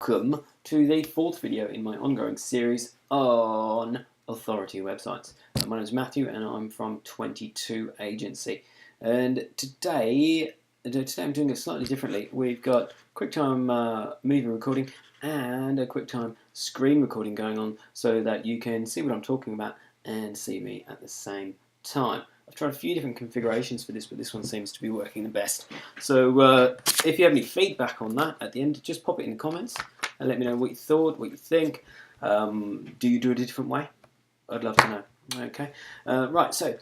Welcome to the fourth video in my ongoing series on authority websites. My name is Matthew and I'm from 22 Agency. And today I'm doing it slightly differently. We've got QuickTime movie recording and a QuickTime screen recording going on so that you can see what I'm talking about and see me at the same time. I've tried a few different configurations for this, but this one seems to be working the best. So if you have any feedback on that at the end, just pop it in the comments and let me know what you thought, what you think. Do you do it a different way? I'd love to know. Okay. Right, so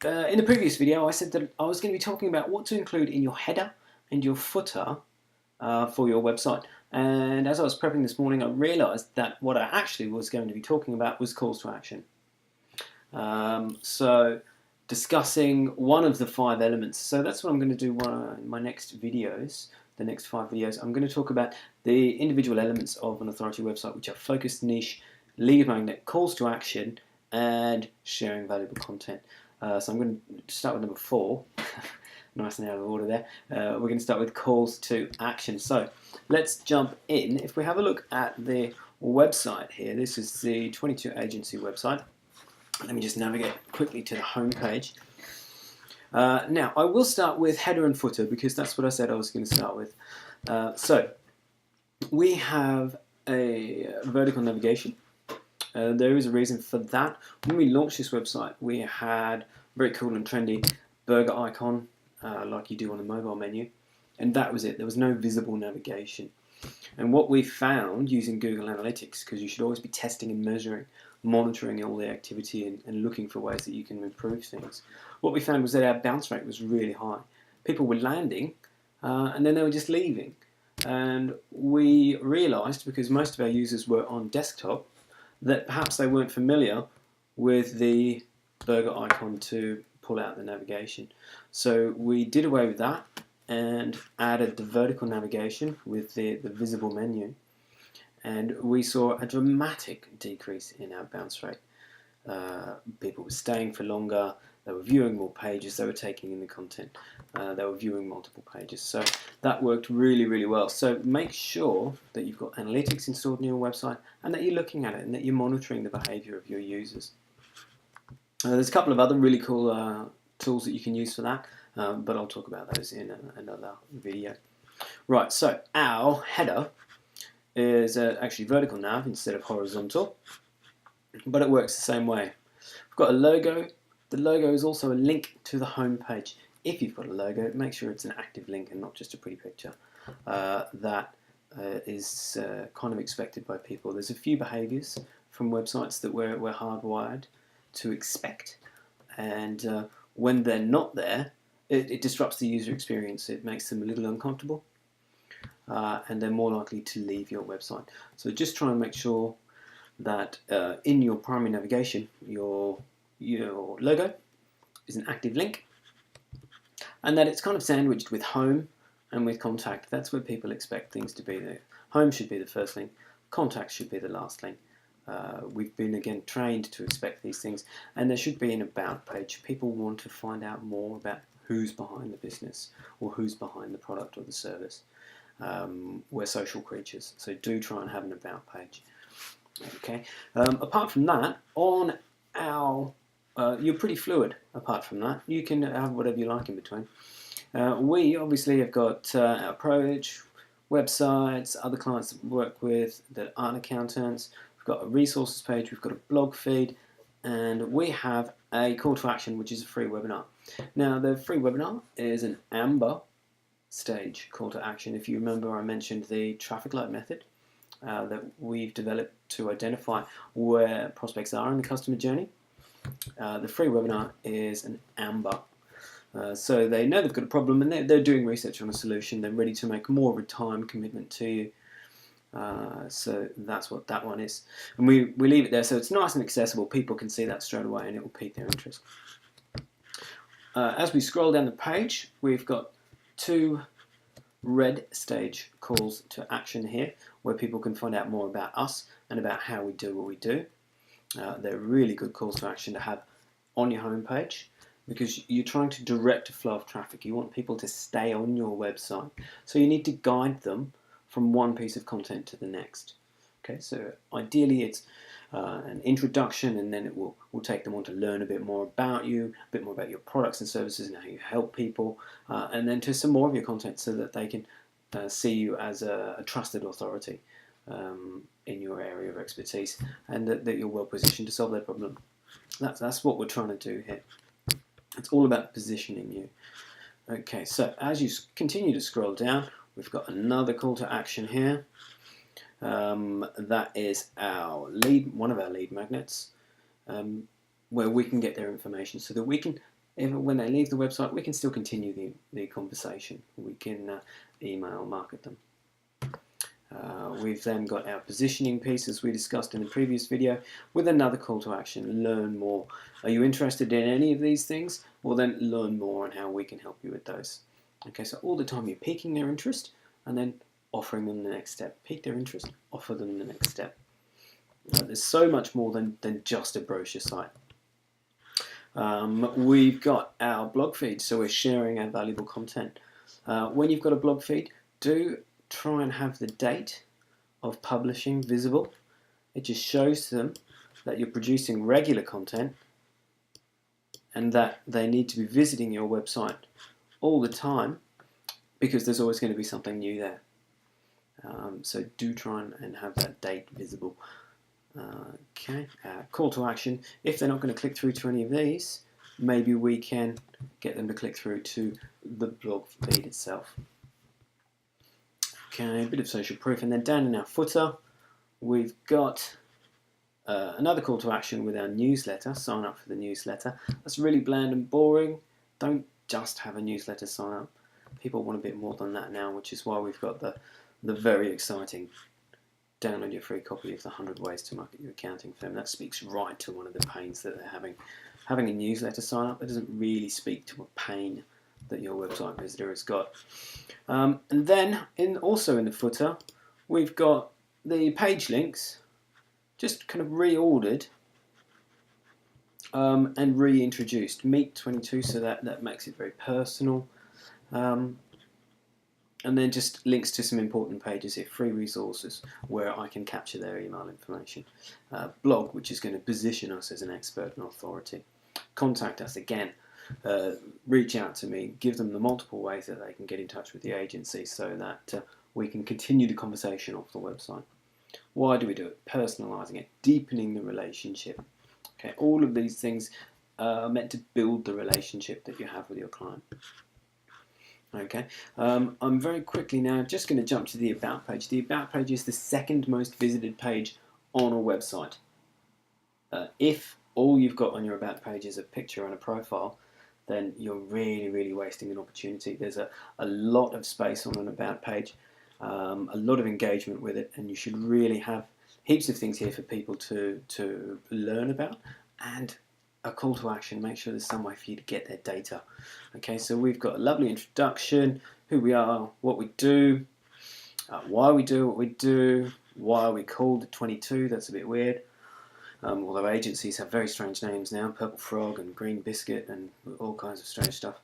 in the previous video I said that I was going to be talking about what to include in your header and your footer for your website. And as I was prepping this morning, I realised that what I actually was going to be talking about was calls to action. So discussing one of the 5 elements. So that's what I'm going to do in my next videos. The next 5 videos, I'm going to talk about the individual elements of an authority website, which are focused niche, lead magnet, calls to action, and sharing valuable content. So I'm going to start with number 4. Nice and out of order there. We're going to start with calls to action. So let's jump in. If we have a look at the website here, this is the 22 Agency website. Let me just navigate quickly to the home page. Now, I will start with header and footer because that's what I said I was going to start with. So, we have a vertical navigation. There is a reason for that. When we launched this website, we had a very cool and trendy burger icon, like you do on the mobile menu, and that was it. There was no visible navigation. And what we found using Google Analytics, because you should always be testing and measuring, monitoring all the activity and looking for ways that you can improve things. What we found was that our bounce rate was really high. People were landing and then they were just leaving. And we realised, because most of our users were on desktop, that perhaps they weren't familiar with the burger icon to pull out the navigation. So we did away with that and added the vertical navigation with the visible menu. And we saw a dramatic decrease in our bounce rate. People were staying for longer, they were viewing more pages, they were taking in the content, they were viewing multiple pages. So that worked really, really well. So make sure that you've got analytics installed in your website and that you're looking at it and that you're monitoring the behavior of your users. There's a couple of other really cool tools that you can use for that, but I'll talk about those in another video. Right, so our header is actually vertical nav instead of horizontal, but it works the same way. We've got a logo. The logo is also a link to the home page. If you've got a logo, make sure it's an active link and not just a pretty picture. That is kind of expected by people. There's a few behaviours from websites that we're hardwired to expect, and when they're not there, it disrupts the user experience. It makes them a little uncomfortable. And they're more likely to leave your website. So just try and make sure that in your primary navigation, your logo is an active link, and that it's kind of sandwiched with home and with contact. That's where people expect things to be. There. Home should be the first link, contact should be the last link. We've been again trained to expect these things, and there should be an about page. People want to find out more about who's behind the business or who's behind the product or the service. We're social creatures, so do try and have an about page. Okay. Apart from that, on our you're pretty fluid. Apart from that, you can have whatever you like in between. We obviously have got our approach, websites, other clients that we work with that aren't accountants. We've got a resources page, we've got a blog feed, and we have a call to action, which is a free webinar. Now, the free webinar is an amber stage call to action. If you remember, I mentioned the traffic light method that we've developed to identify where prospects are in the customer journey. The free webinar is an amber. So they know they've got a problem and they're doing research on a solution. They're ready to make more of a time commitment to you. So that's what that one is. And we leave it there so it's nice and accessible. People can see that straight away and it will pique their interest. As we scroll down the page, we've got 2 red stage calls to action here where people can find out more about us and about how we do what we do. They're really good calls to action to have on your homepage because you're trying to direct a flow of traffic. You want people to stay on your website, so you need to guide them from one piece of content to the next. Okay, so ideally it's an introduction, and then it will take them on to learn a bit more about you, a bit more about your products and services and how you help people, and then to some more of your content so that they can see you as a trusted authority in your area of expertise, and that you're well positioned to solve their problem. That's what we're trying to do here. It's all about positioning you. Okay, so as you continue to scroll down, we've got another call to action here. That is our lead, one of our lead magnets, where we can get their information so that we can, even when they leave the website, we can still continue the conversation. We can email market them. We've then got our positioning piece, as we discussed in the previous video, with another call to action: learn more. Are you interested in any of these things? Well, then learn more on how we can help you with those. Okay, so all the time you're piquing their interest and then offering them the next step. Pique their interest, offer them the next step. There's so much more than just a brochure site. We've got our blog feed, so we're sharing our valuable content. When you've got a blog feed, do try and have the date of publishing visible. It just shows them that you're producing regular content and that they need to be visiting your website all the time, because there's always going to be something new there. So do try and have that date visible. Okay, call to action. If they're not going to click through to any of these, maybe we can get them to click through to the blog feed itself. Okay, a bit of social proof, and then down in our footer, we've got another call to action with our newsletter. Sign up for the newsletter. That's really bland and boring. Don't just have a newsletter sign up. People want a bit more than that now, which is why we've got the very exciting download your free copy of the 100 Ways to Market Your Accounting Firm. That speaks right to one of the pains that they're having. Having a newsletter sign up, that doesn't really speak to a pain that your website visitor has got. And then also in the footer, we've got the page links, just kind of reordered and reintroduced. Meet 22, so that makes it very personal. And then just links to some important pages here, free resources where I can capture their email information. Blog, which is going to position us as an expert and authority. Contact us again. Reach out to me, give them the multiple ways that they can get in touch with the agency so that we can continue the conversation off the website. Why do we do it? Personalising it, deepening the relationship. Okay, all of these things are meant to build the relationship that you have with your client. Okay, I'm very quickly now just going to jump to the About page. The About page is the second most visited page on a website. If all you've got on your About page is a picture and a profile, then you're really wasting an opportunity. There's a lot of space on an About page, a lot of engagement with it, and you should really have heaps of things here for people to learn about, and a call to action. Make sure there's some way for you to get their data. Okay, so we've got a lovely introduction, who we are, what we do, why we do what we do, why we called the 22, that's a bit weird. Although agencies have very strange names now, Purple Frog and Green Biscuit and all kinds of strange stuff.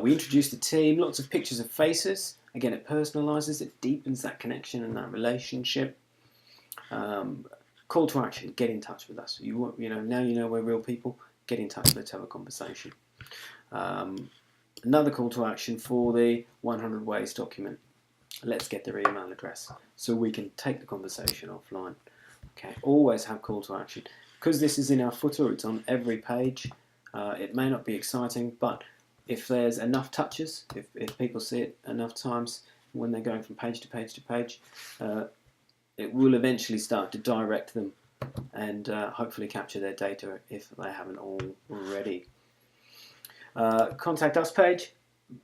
We introduced the team, lots of pictures of faces. Again, it personalises, it deepens that connection and that relationship. Call to action, get in touch with us. Now you know we're real people, get in touch, let's have a conversation. Another call to action for the 100 Ways document. Let's get their email address so we can take the conversation offline. Okay, always have call to action. Because this is in our footer, it's on every page. It may not be exciting, but if there's enough touches, if people see it enough times when they're going from page to page to page, it will eventually start to direct them and hopefully capture their data if they haven't already. Contact us page,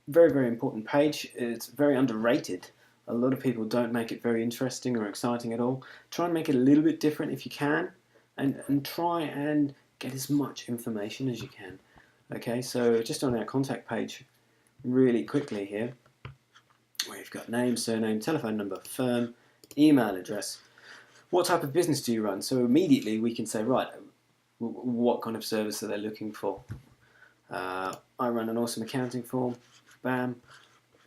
very important page. It's very underrated. A lot of people don't make it very interesting or exciting at all. Try and make it a little bit different if you can, and try and get as much information as you can. Okay, so just on our contact page, really quickly here, we've got name, surname, telephone number, firm, email address. What type of business do you run? So immediately we can say, right, what kind of service are they looking for? I run an awesome accounting firm. Bam.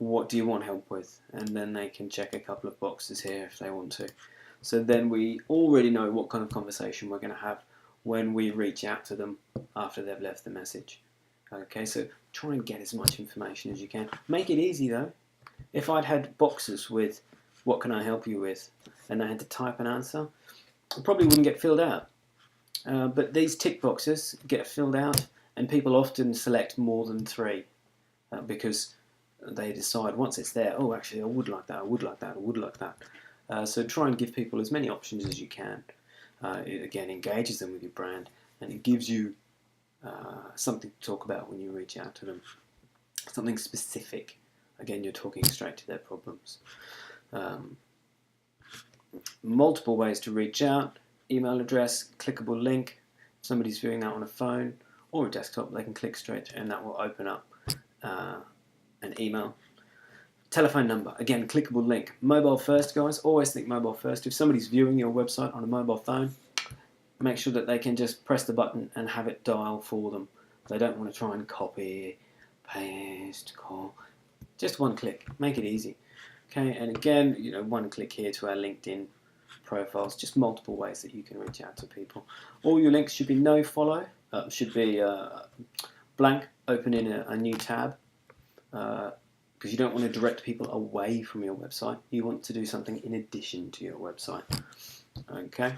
what do you want help with, and then they can check a couple of boxes here if they want to. So then we already know what kind of conversation we're going to have when we reach out to them after they've left the message. Okay, so try and get as much information as you can. Make it easy though. If I'd had boxes with what can I help you with, and they had to type an answer, it probably wouldn't get filled out. But these tick boxes get filled out, and people often select more than 3 because they decide once it's there, oh, actually, I would like that, I would like that, I would like that. So try and give people as many options as you can. It again engages them with your brand, and it gives you something to talk about when you reach out to them. Something specific. Again, you're talking straight to their problems. Multiple ways to reach out. Email address, clickable link. If somebody's viewing that on a phone or a desktop, they can click straight and that will open up an email. Telephone number, again, clickable link. Mobile first, guys. Always think mobile first. If somebody's viewing your website on a mobile phone, make sure that they can just press the button and have it dial for them. They don't want to try and copy, paste, call. Just one click. Make it easy. Okay, and again, one click here to our LinkedIn profiles. Just multiple ways that you can reach out to people. All your links should be no follow. Should be blank. Open in a new tab. Because you don't want to direct people away from your website. You want to do something in addition to your website. Okay.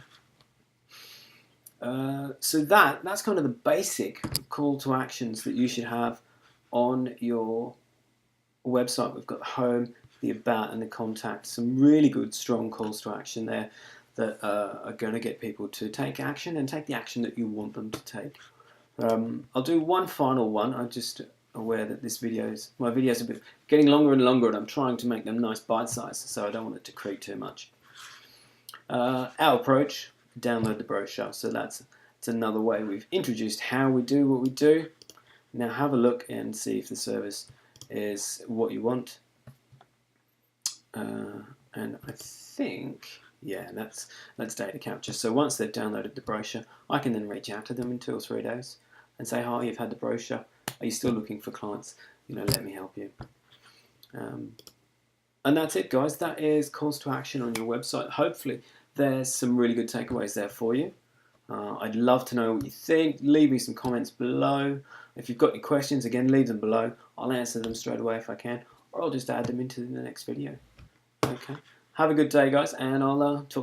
So that's kind of the basic call to actions that you should have on your website. We've got the home, the about, and the contact. Some really good, strong calls to action there that are going to get people to take action and take the action that you want them to take. I'll do one final one. I'm just aware that my videos are getting longer and longer, and I'm trying to make them nice bite-sized, so I don't want it to creep too much. Our approach, download the brochure. So that's another way we've introduced how we do what we do. Now have a look and see if the service is what you want. And I think, yeah, that's data capture. So once they've downloaded the brochure, I can then reach out to them in 2 or 3 days and say, hi, you've had the brochure. Are you still looking for clients? Let me help you. And that's it, guys. That is calls to action on your website. Hopefully there's some really good takeaways there for you. I'd love to know what you think. Leave me some comments below. If you've got any questions, again, leave them below. I'll answer them straight away if I can, or I'll just add them into the next video. Okay. Have a good day, guys, and I'll talk to you.